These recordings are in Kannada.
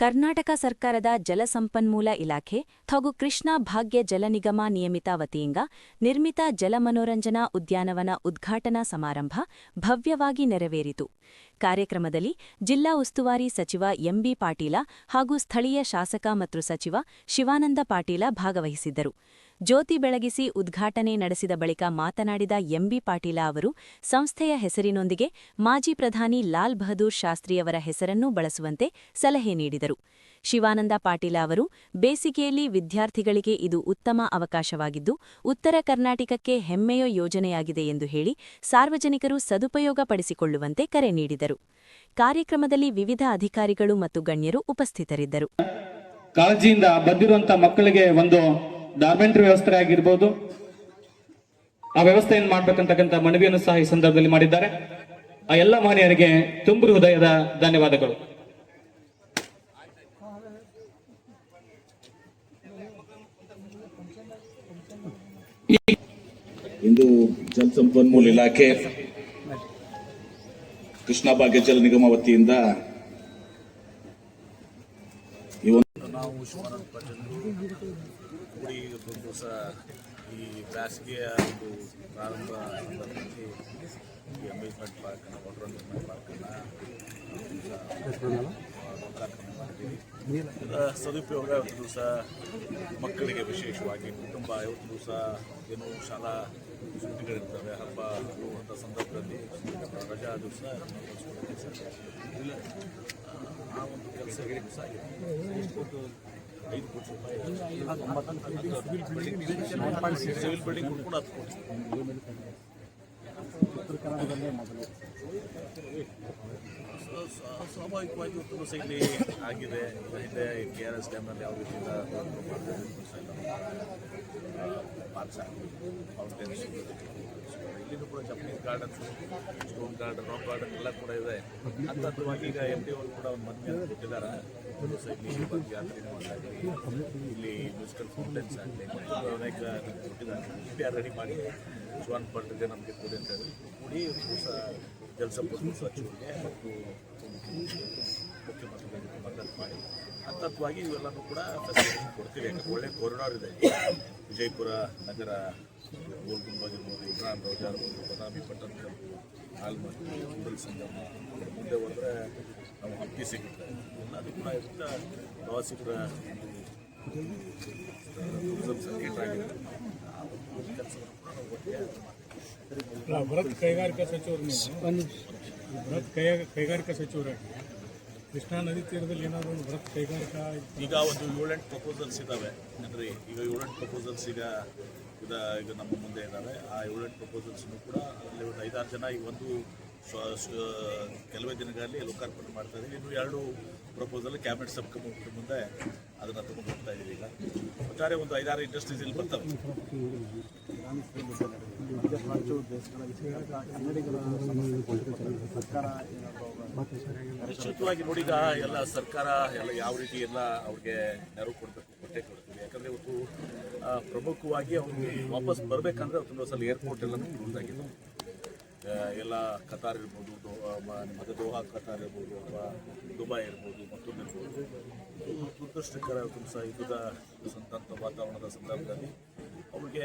ಕರ್ನಾಟಕ ಸರ್ಕಾರದ ಜಲಸಂಪನ್ಮೂಲ ಇಲಾಖೆ ಹಾಗೂ ಕೃಷ್ಣಾ ಭಾಗ್ಯ ಜಲ ನಿಗಮ ನಿಯಮಿತ ವತಿಯಿಂದ ನಿರ್ಮಿತ ಜಲಮನೋರಂಜನಾ ಉದ್ಯಾನವನ ಉದ್ಘಾಟನಾ ಸಮಾರಂಭ ಭವ್ಯವಾಗಿ ನೆರವೇರಿತು. ಕಾರ್ಯಕ್ರಮದಲ್ಲಿ ಜಿಲ್ಲಾ ಉಸ್ತುವಾರಿ ಸಚಿವ ಎಂಬಿ ಪಾಟೀಲ ಹಾಗೂ ಸ್ಥಳೀಯ ಶಾಸಕ ಮತ್ತು ಸಚಿವ ಶಿವಾನಂದ ಪಾಟೀಲ ಭಾಗವಹಿಸಿದ್ದರು. ಜ್ಯೋತಿ ಬೆಳಗಿಸಿ ಉದ್ಘಾಟನೆ ನಡೆಸಿದ ಬಳಿಕ ಮಾತನಾಡಿದ ಎಂಬಿ ಪಾಟೀಲ ಅವರು ಸಂಸ್ಥೆಯ ಹೆಸರಿನೊಂದಿಗೆ ಮಾಜಿ ಪ್ರಧಾನಿ ಲಾಲ್ ಬಹದ್ದೂರ್ ಶಾಸ್ತ್ರಿಯವರ ಹೆಸರನ್ನೂ ಬಳಸುವಂತೆ ಸಲಹೆ ನೀಡಿದರು. ಶಿವಾನಂದ ಪಾಟೀಲ ಅವರು ಬೇಸಿಗೆಯಲ್ಲಿ ವಿದ್ಯಾರ್ಥಿಗಳಿಗೆ ಇದು ಉತ್ತಮ ಅವಕಾಶವಾಗಿದ್ದು, ಉತ್ತರ ಕರ್ನಾಟಕಕ್ಕೆ ಹೆಮ್ಮೆಯ ಯೋಜನೆಯಾಗಿದೆ ಎಂದು ಹೇಳಿ ಸಾರ್ವಜನಿಕರು ಸದುಪಯೋಗಪಡಿಸಿಕೊಳ್ಳುವಂತೆ ಕರೆ ನೀಡಿದರು. ಕಾರ್ಯಕ್ರಮದಲ್ಲಿ ವಿವಿಧ ಅಧಿಕಾರಿಗಳು ಮತ್ತು ಗಣ್ಯರು ಉಪಸ್ಥಿತರಿದ್ದರು. ಕಾಳಜಿಯಿಂದ ಬಂದಿರುವಂತಹ ಮಕ್ಕಳಿಗೆ ಒಂದು ಡಾರ್ಮೆಂಟರಿ ವ್ಯವಸ್ಥೆ ಆಗಿರ್ಬೋದು, ಆ ವ್ಯವಸ್ಥೆಯನ್ನು ಮಾಡಬೇಕಂತಕ್ಕಂಥ ಮನವಿಯನ್ನು ಸಹ ಈ ಸಂದರ್ಭದಲ್ಲಿ ಮಾಡಿದ್ದಾರೆ. ಆ ಎಲ್ಲ ಮಾನ್ಯರಿಗೆ ತುಂಬು ಹೃದಯದ ಧನ್ಯವಾದಗಳು. ಇಂದು ಜಲಸಂಪನ್ಮೂಲ ಇಲಾಖೆ ಕೃಷ್ಣಾ ಭಾಗ್ಯ ಜಲ ನಿಗಮ ವತಿಯಿಂದ ನಾವು ಶಿವಾನಂದ ಪಾಟೀಲರು ಕೂಡಿ ಒಂದು ದಿವಸ ಈ ಬೇಸಿಗೆಯ ಒಂದು ಪ್ರಾರಂಭ ಸಂದರ್ಭದಲ್ಲಿ ಈ ಅಮ್ಯೂಸ್ಮೆಂಟ್ ಪಾರ್ಕನ್ನು ವಾಟರ್ ಪಾರ್ಕನ್ನು ಲೋಕಾರ್ಪಣೆ ಮಾಡಿದ್ದೀವಿ. ಇದರ ಸದುಪಯೋಗ ಇವತ್ತು ದಿವಸ ಮಕ್ಕಳಿಗೆ ವಿಶೇಷವಾಗಿ ಕುಟುಂಬ ಇವತ್ತು ದಿವಸ ಏನು ಶಾಲಾ ಸುದ್ದಿಗಳಿರ್ತವೆ, ಹಬ್ಬ ಅನ್ನುವಂಥ ಸಂದರ್ಭದಲ್ಲಿ ರಜಾ ದಿವಸ ಆ ಒಂದು ಕೆಲಸ ಸಾಗಿದೆ. 5 ಕೋಟಿ ರೂಪಾಯಿ ಸಿವಿಲ್ ಬಿಲ್ಡಿಂಗ್ ಕೂಡ 10 ಕೋಟಿ. ಸ್ವಾಭಾವಿಕವಾಗಿ ಉತ್ತಮ ಶೈಲಿ ಆಗಿದೆ. ಹಿಂದೆ KRS ಡ್ಯಾಮ್ನಲ್ಲಿ ಯಾವ ರೀತಿಯಿಂದ ಫೌಂಟೇನ್ಸ್, ಇಲ್ಲಿನೂ ಕೂಡ Japanese gardens, stone garden, rock garden ಎಲ್ಲ ಕೂಡ ಇದೆ. ಹಂತವಾಗಿ ಈಗ MD ಅವರು ಕೂಡ ಒಂದು ಮನವಿ ಕೊಟ್ಟಿದ್ದಾರೆ. ಇಲ್ಲಿ ಬಂದು ಯಾತ್ರೆ ಇಲ್ಲಿ ಮ್ಯೂಸಿಕಲ್ ಫೌಂಟೇನ್ಸ್ ಆಗಲಿ ಮತ್ತು ಅನೇಕ ಕೊಟ್ಟಿದ್ದಾರೆ. ರೆಡಿ ಮಾಡಿ ಶಿವಾನಂದ ಪಾಟೀಲ್ಗೆ ನಮಗೆ ಕೊಡಿ ಅಂತ ಹೇಳಿ ಕೂಡಿ ಜಲಸಂಪನ್ಮೂಲ ಸಚಿವರಿಗೆ ಮತ್ತು ಮುಖ್ಯಮಂತ್ರಿಗಳಿಗೆ ಮದ್ದತು ಮಾಡಿ ಹಂತವಾಗಿ ಇವೆಲ್ಲನೂ ಕೂಡ ಫೆಸಿಲಿಟಿ ಕೊಡ್ತೀವಿ. ಯಾಕಂದ್ರೆ ಒಳ್ಳೆ ಕಾರಿಡಾರ್ ಇದೆ. ವಿಜಯಪುರ ನಗರ, ಗೋಲ್ಗುಂಬ ಇರ್ಬೋದು, ಇಬ್ರಾಹಿಂ ರೋಜಾ ಇರ್ಬೋದು, ಬದಾಮಿ ಪಟ್ಟಣ, ಆಲ್ಮಟ್ಟಿ, ಕೂಡಲ ಸಂಗಮ, ಮುಂದೆ ಹೋದರೆ ನಾವು ಹಂಪಿ ಸಿಗುತ್ತೆ. ಎಲ್ಲದೂ ಕೂಡ ಇದರಿಂದ ಪ್ರವಾಸಿಗರ ಟೂರಿಸಂ ಸರ್ಕಿಟ್ ಆಗಿದೆ. ಕೆಲಸವನ್ನು ಕೂಡ ನಾವು ಒಟ್ಟಿಗೆ ಬೃಹತ್ ಕೈಗಾರಿಕಾ ಸಚಿವರಾಗಿ ಕೃಷ್ಣಾ ನದಿ ತೀರದಲ್ಲಿ ಏನಾದರೂ ಒಂದು ಬೃಹತ್ ಕೈಗಾರಿಕಾ ಈಗ ಒಂದು 7-8 ಪ್ರಪೋಸಲ್ಸ್ ಇದ್ದಾವೆ. ಅಂದರೆ ಈಗ 7-8 ಪ್ರಪೋಸಲ್ಸ್ ಈಗ ನಮ್ಮ ಮುಂದೆ ಇದ್ದಾವೆ. ಆ 7-8 ಪ್ರಪೋಸಲ್ಸ್ನು ಕೂಡ ಅಲ್ಲಿ ಒಂದು 5-6 ಜನ ಈಗ ಒಂದು ಕೆಲವೇ ದಿನಗಳಲ್ಲಿ ಲೋಕಾರ್ಪಣೆ ಮಾಡ್ತಾ ಇದ್ದೀವಿ. ಇನ್ನು 2 ಪ್ರಪೋಸಲ್ ಕ್ಯಾಬಿನೆಟ್ ಸಬ್ ಕಮಿಟಿ ಮುಂದೆ ಅದನ್ನು ತಗೊಂಡು ಹೋಗ್ತಾ ಇದ್ದೀವಿ. ಈಗ ಒಟ್ಟಾರೆ ಒಂದು 5-6 ಇಂಡಸ್ಟ್ರೀಸ್ ಇಲ್ಲಿ ಬರ್ತವೆ. ನಿಶ್ಚಿತವಾಗಿ ನೋಡಿ, ಈಗ ಎಲ್ಲ ಸರ್ಕಾರ ಎಲ್ಲ ಯಾವ ರೀತಿ ಎಲ್ಲ ಅವ್ರಿಗೆ ನೆರವು ಕೊಡಬೇಕು ಕೊಟ್ಟೆ ಕೊಡ್ತೀವಿ. ಯಾಕಂದರೆ ಇವತ್ತು ಪ್ರಮುಖವಾಗಿ ಅವ್ರಿಗೆ ವಾಪಸ್ ಬರಬೇಕಂದ್ರೆ ಅವತ್ತು ಸಲ ಏರ್ಪೋರ್ಟ್ ಎಲ್ಲ ಕ್ಲೋಸ್ ಆಗಿದೆ. ಎಲ್ಲ ಕತಾರ್ ಇರ್ಬೋದು, ಮತ್ತು ದೋಹಾ ಕತಾರ್ ಇರ್ಬೋದು, ಅಥವಾ ದುಬೈ ಇರ್ಬೋದು, ಮತ್ತೊಂದು ಇರ್ಬೋದು. ದುರದೃಷ್ಟಕರ ಸಹ ಯುದ್ಧದ ಸಂತ ವಾತಾವರಣದ ಸಂದರ್ಭದಲ್ಲಿ ಅವ್ರಿಗೆ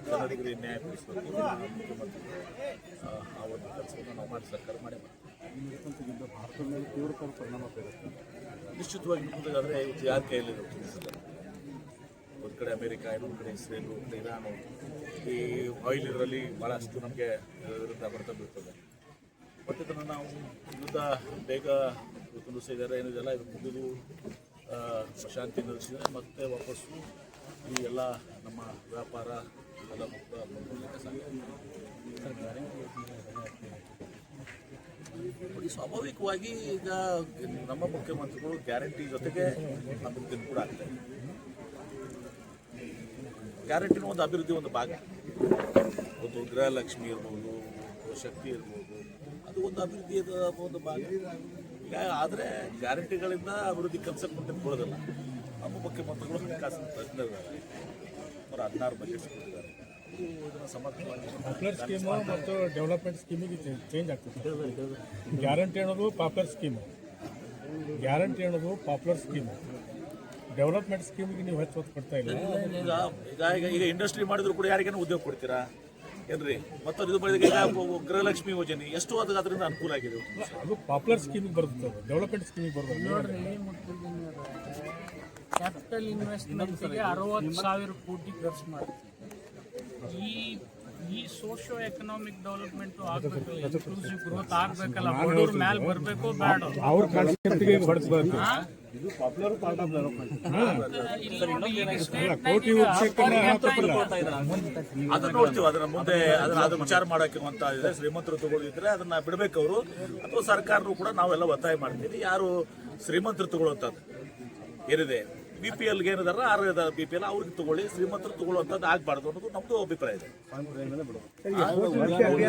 ಕನ್ನಡಿಗರಿಗೆ ನ್ಯಾಯ ಕೊಡಿಸಬೇಕು. ಮುಖ್ಯಮಂತ್ರಿಗಳು ಆ ಒಂದು ಕೆಲಸವನ್ನು ನಾವು ಮಾಡಿ ಸರ್ಕಾರ ಮಾಡೇ ಮಾಡ್ತೀವಿ. ಭಾರತದ ಮೇಲೆ ತೀವ್ರತರ ಪರಿಣಾಮ ಬೀರುತ್ತೆ. ನಿಶ್ಚಿತವಾಗಿ ಮುಂದಾದರೆ ಇವತ್ತು ಯಾರ ಕೈಯಲ್ಲಿ ಒಂದು ಕಡೆ ಅಮೇರಿಕ, ಇನ್ನೊಂದು ಕಡೆ ಇಸ್ರೇಲು, ಒಂದು ಕಡೆ ಇರಾನು. ಈ ಆಯಿಲ್ ಇದರಲ್ಲಿ ಭಾಳಷ್ಟು ನಮಗೆ ವಿರುದ್ಧ ಬರ್ತಾ ಬೀಳ್ತದೆ. ಮತ್ತು ಇದನ್ನು ನಾವು ಯುದ್ಧ ಬೇಗ ತುಂಬಿಸಿದ್ದಾರೆ ಏನಿದೆಲ್ಲ ಇದು ಮುಗಿದು ಶಾಂತಿ ನೆಲೆಸಿದರೆ ಮತ್ತೆ ವಾಪಸ್ಸು ಈ ಎಲ್ಲ ನಮ್ಮ ವ್ಯಾಪಾರ ಇವೆಲ್ಲ ನೋಡಿ. ಸ್ವಾಭಾವಿಕವಾಗಿ ಈಗ ನಮ್ಮ ಮುಖ್ಯಮಂತ್ರಿಗಳು ಗ್ಯಾರಂಟಿ ಜೊತೆಗೆ ಅಭಿವೃದ್ಧಿ ಕೂಡ ಆಗ್ತದೆ. ಗ್ಯಾರಂಟಿನ ಒಂದು ಅಭಿವೃದ್ಧಿ ಒಂದು ಭಾಗ. ಒಂದು ಗೃಹಲಕ್ಷ್ಮಿ ಇರ್ಬೋದು, ಶಕ್ತಿ ಇರ್ಬೋದು, ಅದು ಒಂದು ಅಭಿವೃದ್ಧಿಯ ಒಂದು ಭಾಗ. ಈಗ ಆದರೆ ಗ್ಯಾರಂಟಿಗಳಿಂದ ಅಭಿವೃದ್ಧಿ ಕೆಲಸಕ್ಕೆ ಮುಂದಿಟ್ಕೊಳ್ಳೋದಿಲ್ಲ. ನಮ್ಮ ಮುಖ್ಯಮಂತ್ರಿಗಳು ಹಣಕಾಸಿನ ತಜ್ಞರಿದ್ದಾರೆ. ಅವರು 16 ಬಜೆಟ್ಸ್ ಕೊಟ್ಟಿದ್ದಾರೆ. ಇದನ್ನು ಸಮರ್ಥವಾಗಿ ಪಾಪ್ಯುಲರ್ ಸ್ಕೀಮು ಮತ್ತು ಡೆವಲಪ್ಮೆಂಟ್ ಸ್ಕೀಮಿಗೆ ಚೇಂಜ್ ಆಗ್ತದೆ. ಗ್ಯಾರಂಟಿ ಅನ್ನೋದು ಪಾಪ್ಯುಲರ್ ಸ್ಕೀಮು, ಗ್ಯಾರಂಟಿ ಅನ್ನೋದು ಪಾಪ್ಯುಲರ್ ಸ್ಕೀಮ್, ಡೆವಲಪ್ಮೆಂಟ್ ಸ್ಕೀಮಿಗೆ ನೀವು ಹೆಚ್ಚು ಒತ್ತು ಕೊಡ್ತಾ ಇಲ್ಲ. ಈಗ ಇಂಡಸ್ಟ್ರಿ ಮಾಡಿದ್ರು ಕೂಡ ಯಾರಿಗೇನು ಉದ್ಯೋಗ ಕೊಡ್ತೀರಾ ಏನ್ರಿ? ಮತ್ತು ಇದು ಮಾಡಿದಾಗ ಈಗ ಗೃಹಲಕ್ಷ್ಮಿ ಯೋಜನೆ ಎಷ್ಟು ಅದರಿಂದ ಅನುಕೂಲ ಆಗಿದೆ. ಅದು ಪಾಪ್ಯುಲರ್ ಸ್ಕೀಮಿಗೆ ಬರುತ್ತೆ, ಡೆವಲಪ್ಮೆಂಟ್ ಸ್ಕೀಮಿಗೆ ಬರುತ್ತೆ. ನೋಡ್ರಿ ಕ್ಯಾಪಿಟಲ್ ಇನ್ವೆಸ್ಟ್ಮೆಂಟ್ಗೆ 60,000 ಕೋಟಿ ಖರ್ಚು ಮಾಡ್ತೀವಿ. ಈ ಸೋಷಿಯೋ ಎಕನಾಮಿಕ್ ಡೆವಲಪ್ಮೆಂಟ್ ಆಗ್ಬೇಕಲ್ಲ, ಇನ್ಕ್ಲೂಸಿವ್ ಗ್ರೋತ್ ಆಗ್ಬೇಕಲ್ಲ, ಬಡವ್ರ ಮ್ಯಾಲ ಬರಬೇಕು ಬೇಡ. ಅವ್ರ ಕಾನ್ಸೆಪ್ಟ್ಗೆ ಹೊಡೆದು ಬರುತ್ತೆ. ಅದನ್ನ ನೋಡ್ತೀವಿ. ಅದನ್ನ ಮುಂದೆ ಅದನ್ನ ವಿಚಾರ ಮಾಡಕ್ಕೆ ಅಂತ ಇದೆ. ಶ್ರೀಮಂತರು ತಗೊಳ್ಳಿದ್ರೆ ಅದನ್ನ ಬಿಡ್ಬೇಕು ಅವರು, ಅಥವಾ ಸರ್ಕಾರನು ಕೂಡ ನಾವೆಲ್ಲ ಒತ್ತಾಯ ಮಾಡ್ತೀವಿ. ಯಾರು ಶ್ರೀಮಂತರು ತಗೊಳ್ಳುವಂಥದ್ದು ಏನಿದೆ, BPL ಏನಿದಾರ BPL ಅವ್ರಿಗೆ ತಗೊಳ್ಳಿ, ಶ್ರೀಮಂತರು ತಗೊಳ್ಳುವಂಥದ್ದು ಆಗ್ಬಾರ್ದು ಅನ್ನೋದು ನಮ್ದು ಅಭಿಪ್ರಾಯ ಇದೆ.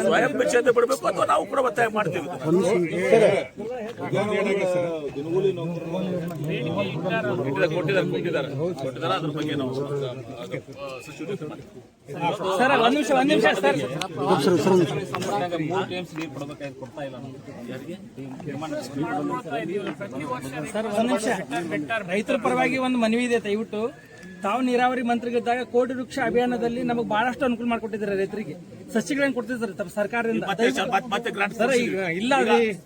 ಸ್ವಯಂ ಭಿಕ್ಷೆ ಬಿಡಬೇಕು ಅಥವಾ ನಾವು ಕೂಡ ಒತ್ತಾಯ ಮಾಡ್ತೀವಿ. ಕೊಟ್ಟಿದ್ದಾರೆ ಅದ್ರ ಬಗ್ಗೆ ನಾವು ರೈತರ ಪರವಾಗಿ ಒಂದು ಮನವಿ ಇದೆ. ದಯವಿಟ್ಟು ತಾವು ನೀರಾವರಿ ಮಂತ್ರಿಗಿದ್ದಾಗ ಕೋಟಿ ವೃಕ್ಷ ಅಭಿಯಾನದಲ್ಲಿ ನಮಗೆ ಬಹಳಷ್ಟು ಅನುಕೂಲ ಮಾಡಿಕೊಟ್ಟಿದ್ದಾರೆ. ರೈತರಿಗೆ ಸಸಿಗಳನ್ನು ಕೊಡ್ತಿದ್ದಾರೆ ತಮ್ಮ ಸರ್ಕಾರದಿಂದ. ಮತ್ತೆ ಗ್ರಾಂಟ್ ಸರ್ ಈಗ ಇಲ್ಲ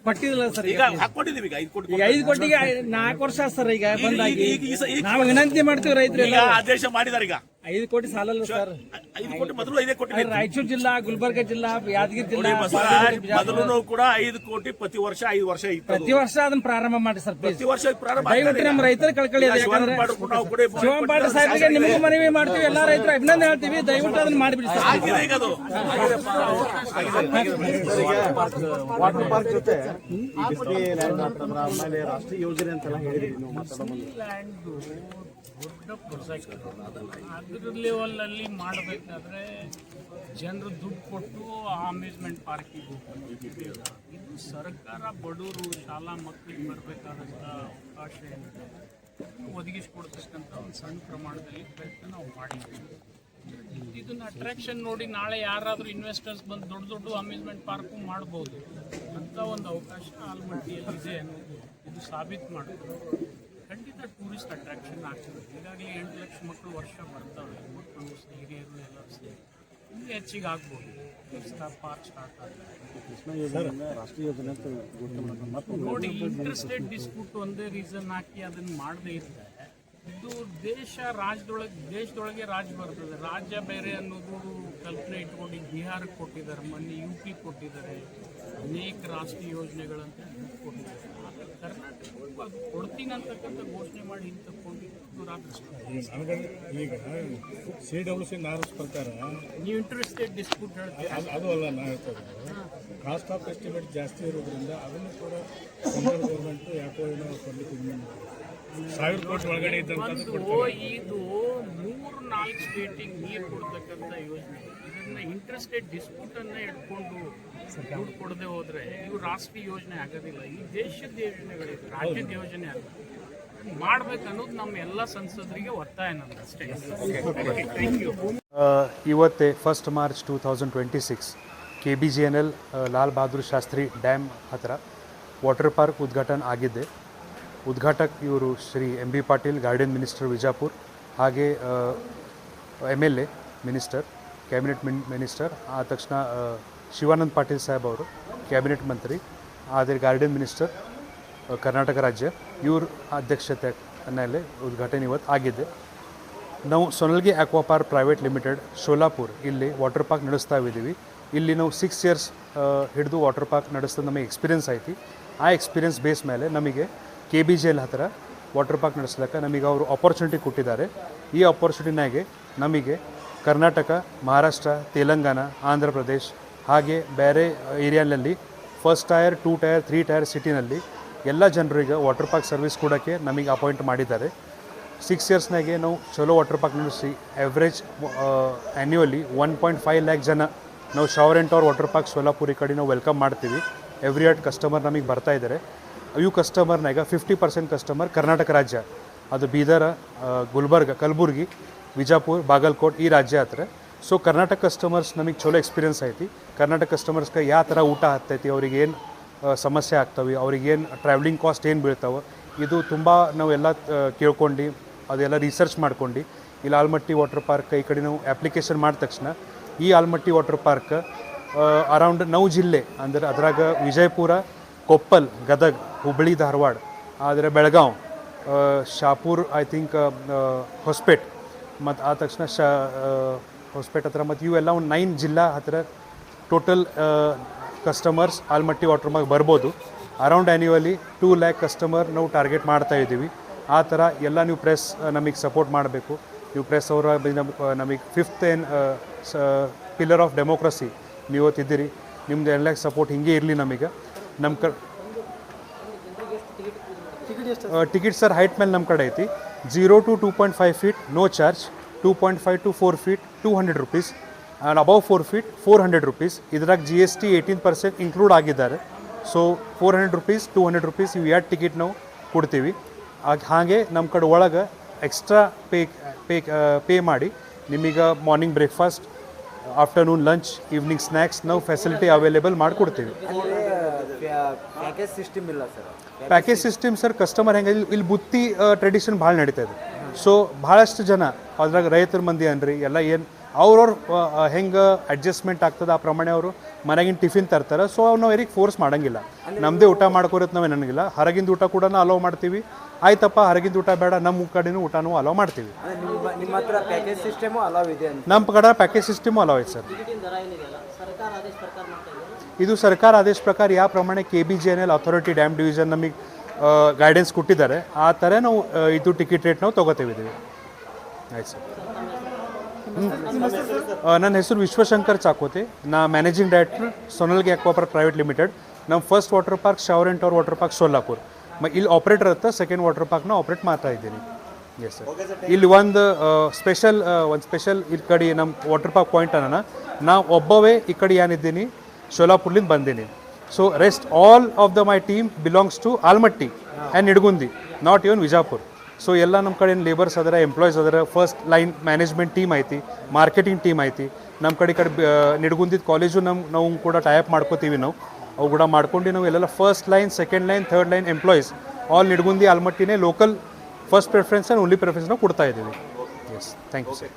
ಕೊಟ್ಟಿಲ್ಲ ಸರ್. ಈಗ ಹಾಕೊಂಡಿದೀವಿ. ಈಗ 5 ಕೋಟಿ ಈಗ 5 ಕೋಟಿಗೆ 4 ವರ್ಷ ಸರ್ ಈಗ ಬಂದಾಗಿ ನಾವು ವಿನಂತಿ ಮಾಡ್ತೀವಿ ರೈತರೆಲ್ಲ. ಆದೇಶ ಮಾಡಿದಾರೆ. ಈಗ 5 ಕೋಟಿ ಸಾಲಲ್ಲ ಸರ್. 5 ಕೋಟಿ ಮೊದಲು 5 ಕೋಟಿ ರಾಯಚೂರು ಜಿಲ್ಲಾ, ಗುಲ್ಬರ್ಗ ಜಿಲ್ಲಾ, ಯಾದಗಿರಿ ಜಿಲ್ಲಾ ಮೊದಲು ಕೂಡ 5 ಕೋಟಿ ಪ್ರತಿ ವರ್ಷ 5 ವರ್ಷ ಇತ್ತು. ಪ್ರತಿ ವರ್ಷ ಅದನ್ನ ಪ್ರಾರಂಭ ಮಾಡಿ ಸರ್ ಪ್ಲೀಸ್. ಪ್ರತಿ ವರ್ಷ ಪ್ರಾರಂಭ ದಯವಿಟ್ಟು ನಮ್ಮ ರೈತರ ಕಳ್ಕೊಳ್ಳಿ. ಯಾಕಂದ್ರೆ ಶಿವಪಾಟ ಸಾಹೇಬ್ರಿಗೆ ನಿಮಗೂ ಮನವಿ ಮಾಡ್ತೀವಿ, ಎಲ್ಲಾ ರೈತರ ಅಭಿನಂದನೆ ಹೇಳ್ತೀವಿ. ದಯವಿಟ್ಟು ಅದನ್ನ ಮಾಡಿಬಿಡಿ ಸರ್. ಈಗ ಅದು ವಾಟರ್ ಪಾರ್ಕ್ ಜೊತೆ ಆಮೇಲೆ ರಾಷ್ಟ್ರೀಯ ಯೋಜನೆ ಅಂತೆಲ್ಲ ಹೇಳಿದ್ರಿ ನೀವು ಲ್ಯಾಂಡ್ ದೊಡ್ಡ ಪ್ರೊಜೆಕ್ಟ್. ಅದ್ರ ಲೆವೆಲಲ್ಲಿ ಮಾಡಬೇಕಾದ್ರೆ ಜನರು ದುಡ್ಡು ಕೊಟ್ಟು ಅಮ್ಯೂಸ್ಮೆಂಟ್ ಪಾರ್ಕಿಗೆ ಹೋಗ್ತಾರೆ. ಇದು ಸರ್ಕಾರ ಬಡವರು ಶಾಲಾ ಮಕ್ಕಳಿಗೆ ಬರಬೇಕಾದಂಥ ಅವಕಾಶ ಏನಿದೆ ಒದಗಿಸ್ಕೊಡ್ತಕ್ಕಂಥ ಒಂದು ಸಣ್ಣ ಪ್ರಮಾಣದಲ್ಲಿ ಪ್ರಯತ್ನ ನಾವು ಮಾಡಿದ್ದೀವಿ. ಇದನ್ನ ಅಟ್ರಾಕ್ಷನ್ ನೋಡಿ ನಾಳೆ ಯಾರಾದರೂ ಇನ್ವೆಸ್ಟರ್ಸ್ ಬಂದು ದೊಡ್ಡ ದೊಡ್ಡ ಅಮ್ಯೂಸ್ಮೆಂಟ್ ಪಾರ್ಕು ಮಾಡ್ಬೋದು ಅಂತ ಒಂದು ಅವಕಾಶ ಆಲ್ಮಟ್ಟಿಯಲ್ಲಿದೆ ಅನ್ನೋದು ಇದು ಸಾಬೀತು ಮಾಡ್ಬೋದು. ಖಂಡಿತ ಟೂರಿಸ್ಟ್ ಅಟ್ರಾಕ್ಷನ್ ಆಗ್ತದೆ. ಈಗಾಗಲೇ 8 ಲಕ್ಷ ಮಕ್ಕಳು ವರ್ಷ ಬರ್ತಾವೆ, ಮಕ್ಕಳು ಹಿರಿಯರು ಎಲ್ಲರೂ ಸೇರಿ. ಇನ್ನೂ ಹೆಚ್ಚಿಗೆ ಆಗ್ಬೋದು. ಪಾರ್ಕ್ ಸ್ಟಾರ್ಟ್ ಆಗುತ್ತೆ. ರಾಷ್ಟ್ರೀಯ ಯೋಜನೆ ಅಂತ ನೋಡಿ, ಇಂಟರ್ಸ್ಟೇಟ್ ಡಿಸ್ಪ್ಯೂಟ್ ಒಂದೇ ರೀಸನ್ ಹಾಕಿ ಅದನ್ನು ಮಾಡದೇ ಇದ್ದರೆ ಇದು ದೇಶದೊಳಗೆ ರಾಜ್ಯ ಬರ್ತದೆ. ರಾಜ್ಯ ಬೇರೆ ಅನ್ನೋದು ಕಲ್ಪನೆ ಇಟ್ಕೊಂಡು ಬಿಹಾರಕ್ಕೆ ಕೊಟ್ಟಿದ್ದಾರೆ, ಮೊನ್ನೆ UP ಕೊಟ್ಟಿದ್ದಾರೆ, ಅನೇಕ ರಾಷ್ಟ್ರೀಯ ಯೋಜನೆಗಳಂತ ಕೊಟ್ಟಿದ್ದಾರೆ. ಆದರೆ ಕರ್ನಾಟಕಕ್ಕೂ ಅದು ಕೊಡ್ತೀನಿ ಅಂತಕ್ಕಂಥ ಘೋಷಣೆ ಮಾಡಿ ಹಿಂದೆ ತಗೊಂಡಿದ್ದು ದುರಾದೃಷ್ಟ. ಈಗ CWC ನಾರ್ಮ್ಸ್ ಪ್ರಕಾರ ನೀವು ಇಂಟರ್ಸ್ಟೇಟ್ ಡಿಸ್ಪ್ಯೂಟ್ ಹೇಳ್ತೀವಿ, ಅದು ಅಲ್ಲ ನಾ ಹೇಳ್ತೇವೆ. ಕಾಸ್ಟ್ ಆಫ್ ಎಸ್ಟಿಮೇಟ್ ಜಾಸ್ತಿ ಇರೋದ್ರಿಂದ ಅದನ್ನು ಕೂಡ ಸೆಂಟ್ರಲ್ ಗೌರ್ಮೆಂಟ್ ಯಾಕೋ ಏನೋ ಕೊಡ್ಲಿಕ್ಕೆ 1,000 ಕೋಟಿ ಒಳಗಡೆ ಇದ್ದಂಥದ್ದು ಕೊಡ್ತಾರೆ. ಇದು 3-4 ಸ್ಟೇಟಿಗೆ ನೀರು ಕೊಡ್ತಕ್ಕಂಥ ಯೋಜನೆ. ಇದನ್ನ ಇಂಟರ್ಸ್ಟೇಟ್ ಡಿಸ್ಪ್ಯೂಟ್ ಅನ್ನ ಇಟ್ಕೊಂಡು ದುಡ್ಡು ಕೊಡದೆ ಹೋದ್ರೆ ಇವು ರಾಷ್ಟ್ರೀಯ ಯೋಜನೆ ಆಗೋದಿಲ್ಲ. ಈ ದೇಶದ ಯೋಜನೆಗಳಿವೆ, ರಾಜ್ಯದ ಯೋಜನೆ ಅಲ್ಲ. ಮಾಡ್ಬೇಕನ್ನೋದು ನಮ್ಮ ಎಲ್ಲ ಸಂಸದರಿಗೆ ಒತ್ತಾಯ ನಮ್ದು ಅಷ್ಟೇ. ಇವತ್ತೇ 1 March 2026 KBJNL Lal Bahadur Shastri dam ಹತ್ತಿರ ವಾಟರ್ ಪಾರ್ಕ್ ಉದ್ಘಾಟನೆ ಆಗಿದ್ದೆ. ಉದ್ಘಾಟಕ ಇವರು Shri MB Patil, guardian minister Vijapur, ಹಾಗೆ MLA ಮಿನಿಸ್ಟರ್, ಕ್ಯಾಬಿನೆಟ್ ಮಿನಿಸ್ಟರ್, ಆದ ತಕ್ಷಣ ಶಿವಾನಂದ ಪಾಟೀಲ್ ಸಾಹೇಬ್ ಅವರು ಕ್ಯಾಬಿನೆಟ್ ಮಂತ್ರಿ, ಆದರೆ ಗಾರ್ಡಿಯನ್ ಮಿನಿಸ್ಟರ್ ಕರ್ನಾಟಕ ರಾಜ್ಯ, ಇವ್ರ ಅಧ್ಯಕ್ಷತೆಯಲ್ಲಿ ಉದ್ಘಾಟನೆ ಇವತ್ತು ಆಗಿದೆ. ನಾವು Sonalgi aqua park private limited Sholapur ಇಲ್ಲಿ ವಾಟರ್ ಪಾರ್ಕ್ ನಡೆಸ್ತಾ ಇದ್ದೀವಿ. ಇಲ್ಲಿ ನಾವು 6 ಇಯರ್ಸ್ ಹಿಡಿದು ವಾಟರ್ ಪಾರ್ಕ್ ನಡೆಸ್ತದೆ. ನಮಗೆ ಎಕ್ಸ್ಪೀರಿಯನ್ಸ್ ಐತಿ. ಆ ಎಕ್ಸ್ಪೀರಿಯನ್ಸ್ ಬೇಸ್ ಮೇಲೆ ನಮಗೆ KBJL ಹತ್ತಿರ ವಾಟರ್ ಪಾರ್ಕ್ ನಡೆಸ್ಲಿಕ್ಕೆ ನಮಗೆ ಅವರು ಆಪರ್ಚುನಿಟಿ ಕೊಟ್ಟಿದ್ದಾರೆ. ಈ ಆಪರ್ಚುನಿಟಿನಾಗೆ ನಮಗೆ ಕರ್ನಾಟಕ, ಮಹಾರಾಷ್ಟ್ರ, ತೆಲಂಗಾಣ, ಆಂಧ್ರ ಪ್ರದೇಶ್ ಹಾಗೆ ಬೇರೆ ಏರಿಯಾನಲ್ಲಿ 1st ಟೈರ್, 2 ಟೈರ್, 3 ಟೈರ್ ಸಿಟಿನಲ್ಲಿ ಎಲ್ಲ ಜನರಿಗೆ ವಾಟರ್ ಪಾರ್ಕ್ ಸರ್ವಿಸ್ ಕೊಡೋಕ್ಕೆ ನಮಗೆ ಅಪಾಯಿಂಟ್ ಮಾಡಿದ್ದಾರೆ. 6 ಇಯರ್ಸ್ನಾಗೆ ನಾವು ಚಲೋ ವಾಟರ್ ಪಾರ್ಕ್ ನಡೆಸಿ ಎವ್ರೇಜ್ ಆ್ಯನ್ಯುವಲಿ 1.5 ಲ್ಯಾಕ್ ಜನ ನಾವು shower and tower water park ಸೋಲಾಪುರಿ ಕಡೆ ನಾವು ವೆಲ್ಕಮ್ ಮಾಡ್ತೀವಿ. ಎವ್ರಿ ಇಯರ್ ಕಸ್ಟಮರ್ ನಮಗೆ ಬರ್ತಾ ಇದ್ದಾರೆ. ಇವು ಕಸ್ಟಮರ್ನಾಗ 50% ಕಸ್ಟಮರ್ ಕರ್ನಾಟಕ ರಾಜ್ಯ, ಅದು ಬೀದರ, ಗುಲ್ಬರ್ಗ, ಕಲಬುರ್ಗಿ, ವಿಜಾಪುರ್, ಬಾಗಲಕೋಟ್ ಈ ರಾಜ್ಯ ಹತ್ರ. ಸೊ ಕರ್ನಾಟಕ ಕಸ್ಟಮರ್ಸ್ ನಮಗೆ ಚಲೋ ಎಕ್ಸ್ಪೀರಿಯನ್ಸ್ ಐತಿ. ಕರ್ನಾಟಕ ಕಸ್ಟಮರ್ಸ್ಗೆ ಯಾವ ಥರ ಊಟ ಹತ್ತೈತಿ, ಅವ್ರಿಗೆ ಏನು ಸಮಸ್ಯೆ ಆಗ್ತವೆ, ಅವ್ರಿಗೇನು ಟ್ರಾವೆಲಿಂಗ್ ಕಾಸ್ಟ್ ಏನು ಬೀಳ್ತಾವೆ, ಇದು ತುಂಬ ನಾವೆಲ್ಲ ಕೇಳ್ಕೊಂಡು ಅದೆಲ್ಲ ರಿಸರ್ಚ್ ಮಾಡ್ಕೊಂಡು ಇಲ್ಲಿ ಆಲ್ಮಟ್ಟಿ ವಾಟರ್ ಪಾರ್ಕ್ ಈ ಕಡೆ ನಾವು ಅಪ್ಲಿಕೇಶನ್ ಮಾಡಿದ ತಕ್ಷಣ ಈ ಆಲ್ಮಟ್ಟಿ ವಾಟರ್ ಪಾರ್ಕ್ ಅರೌಂಡ್ 9 ಜಿಲ್ಲೆ ಅಂದರೆ ಅದ್ರಾಗ ವಿಜಯಪುರ, ಕೊಪ್ಪಲ್, ಗದಗ, ಹುಬ್ಬಳ್ಳಿ, ಧಾರವಾಡ, ಆದರೆ ಬೆಳಗಾವ್, ಶಾಪುರ್, ಐ ಥಿಂಕ್ ಹೊಸಪೇಟ್ ಮತ್ತು ಆ ತಕ್ಷಣ ಹೊಸಪೇಟ್ ಹತ್ರ ಮತ್ತು ಇವೆಲ್ಲ ಒಂದು 9 ಜಿಲ್ಲಾ ಹತ್ತಿರ total customers Almatti water park ಬರ್ಬೋದು. ಅರೌಂಡ್ ಆ್ಯನ್ಯುವಲಿ 2 lakh ಕಸ್ಟಮರ್ ನಾವು ಟಾರ್ಗೆಟ್ ಮಾಡ್ತಾ ಇದ್ದೀವಿ. ಆ ಥರ ಎಲ್ಲ ನೀವು ಪ್ರೆಸ್ ನಮಗೆ ಸಪೋರ್ಟ್ ಮಾಡಬೇಕು. ನೀವು ಪ್ರೆಸ್ ಅವರ ನಮಗೆ 5th ಪಿಲ್ಲರ್ ಆಫ್ ಡೆಮೋಕ್ರಸಿ ನೀವು ಇವತ್ತಿದ್ದೀರಿ. ನಿಮ್ದು ಎಲ್ಲ ಸಪೋರ್ಟ್ ಹಿಂಗೆ ಇರಲಿ ನಮಗೆ. ನಮ್ಮ ಟಿಕೆಟ್ ಸರ್ ಹೈಟ್ ಮೇಲೆ ನಮ್ಮ ಕಡೆ ಐತಿ. 0 to 2.5 feet no charge, 2.5 to 4 feet 200 rupees, and above 4 feet 400 rupees. ಇದ್ರಾಗ GST 18% ಇನ್ಕ್ಲೂಡ್ ಆಗಿದ್ದಾರೆ. ಸೊ 400 rupees 200 rupees ಇವು 2 ಟಿಕೆಟ್ ನಾವು ಕೊಡ್ತೀವಿ. ಹಾಗೆ ನಮ್ಮ ಕಡೆ ಒಳಗೆ ಎಕ್ಸ್ಟ್ರಾ ಪೇ ಮಾಡಿ ನಿಮಗೆ morning breakfast, afternoon lunch, evening snacks ನಾವು ಫೆಸಿಲಿಟಿ ಅವೈಲೇಬಲ್ ಮಾಡಿಕೊಡ್ತೀವಿ. ಪ್ಯಾಕೇಜ್ ಸಿಸ್ಟಮ್ ಇಲ್ಲ sir. Package system sir customer ಹೆಂಗೆ ಇಲ್ಲಿ ಬುತ್ತಿ ಟ್ರೆಡಿಷನ್ ಭಾಳ ನಡೀತಾ ಇದೆ. ಸೊ ಭಾಳಷ್ಟು ಜನ ಅದ್ರಾಗ ರೈತರ ಮಂದಿ ಅನ್ರಿ ಎಲ್ಲ ಏನು ಅವ್ರವ್ರು ಹೆಂಗೆ ಅಡ್ಜಸ್ಟ್ಮೆಂಟ್ ಆಗ್ತದೆ ಆ ಪ್ರಮಾಣ ಅವರು ಮನೆಗಿನ ಟಿಫಿನ್ ತರ್ತಾರೆ. ಸೊ ನಾವು ಯಾರಿಗೆ ಫೋರ್ಸ್ ಮಾಡೋಂಗಿಲ್ಲ. ನಮ್ಮದೇ ಊಟ ಮಾಡ್ಕೊರತ್ತೆ ನಾವೇ ನನಗಿಲ್ಲ. ಹೊರಗಿಂದ ಊಟ ಕೂಡ ಅಲೋ ಮಾಡ್ತೀವಿ. ಆಯ್ತಪ್ಪ ಹೊರಗಿಂದ ಊಟ ಬೇಡ, ನಮ್ಮ ಕಡೆನೂ ಊಟನೂ ಅಲೋ ಮಾಡ್ತೀವಿ. ನಿಮ್ಮ ಹತ್ರ ಪ್ಯಾಕೇಜ್ ಸಿಸ್ಟಮು ಅಲೌ ಇದೆ ಅಂತ? ನಮ್ಮ ಕಡೆ ಪ್ಯಾಕೇಜ್ ಸಿಸ್ಟಮು ಅಲೋ ಐತೆ ಸರ್. ಇದು ಸರ್ಕಾರ ಆದೇಶ ಪ್ರಕಾರ ಯಾವ ಪ್ರಮಾಣ KBJNL ಅಥಾರಿಟಿ ಡ್ಯಾಮ್ ಡಿವಿಷನ್ ನಮಗೆ ಗೈಡೆನ್ಸ್ ಕೊಟ್ಟಿದ್ದಾರೆ ಆ ಥರ ನಾವು ಇದು ಟಿಕೆಟ್ ರೇಟ್ ನಾವು ತೊಗೋತೀವಿ. ಆಯ್ತು ಸರ್. ನನ್ನ ಹೆಸರು ವಿಶ್ವಶಂಕರ್ ಚಾಕೋತೆ. ನಾ ಮ್ಯಾನೇಜಿಂಗ್ ಡೈರೆಕ್ಟರ್ ಸೊನಲ್ಗಿ ಅಕ್ವಾಪಾರ್ಕ್ ಪ್ರೈವೇಟ್ ಲಿಮಿಟೆಡ್. ನಮ್ಮ first water park shower and tower water park Solapur. ಇಲ್ಲಿ ಆಪ್ರೇಟರ್ ಇರುತ್ತೆ. ಸೆಕೆಂಡ್ ವಾಟರ್ ಪಾರ್ಕ್ನ ಆಪ್ರೇಟ್ ಮಾಡ್ತಾ ಇದ್ದೀನಿ. Yes sir. ಇಲ್ಲಿ ಒಂದು ಸ್ಪೆಷಲ್ ಈ ಕಡೆ ನಮ್ಮ ವಾಟರ್ ಪಾರ್ಕ್ ಪಾಯಿಂಟ್ ಅನ್ನೋಣ, ನಾ ಒಬ್ಬವೇ ಈ ಕಡೆ ಏನಿದ್ದೀನಿ ಸೋಲಾಪುರ್ಲಿಂದ ಬಂದೀನಿ. So rest all of my team belongs to Almatti and Nidagundi, not even Vijapur. So ಎಲ್ಲ ನಮ್ಮ ಕಡೆ ಲೇಬರ್ಸ್ ಅದರ, ಎಂಪ್ಲಾಯೀಸ್ ಅದರ, ಫಸ್ಟ್ ಲೈನ್ ಮ್ಯಾನೇಜ್ಮೆಂಟ್ ಟೀಮ್ ಐತಿ, ಮಾರ್ಕೆಟಿಂಗ್ ಟೀಮ್ ಐತಿ. ನಮ್ಮ ಕಡೆ ನಿಡಗುಂದಿದ ಕಾಲೇಜು ನಾವು ಕೂಡ ಟೈಅಪ್ ಮಾಡ್ಕೋತೀವಿ. ಅವು ಕೂಡ ಮಾಡ್ಕೊಂಡು ನಾವು ಎಲ್ಲೆಲ್ಲ first line, second line, third line employees all Nidagundi ಆಲ್ಮಟ್ಟಿನೇ local first preference and only preference ನಾವು ಕೊಡ್ತಾ ಇದ್ದೀವಿ. Yes, thank you sir.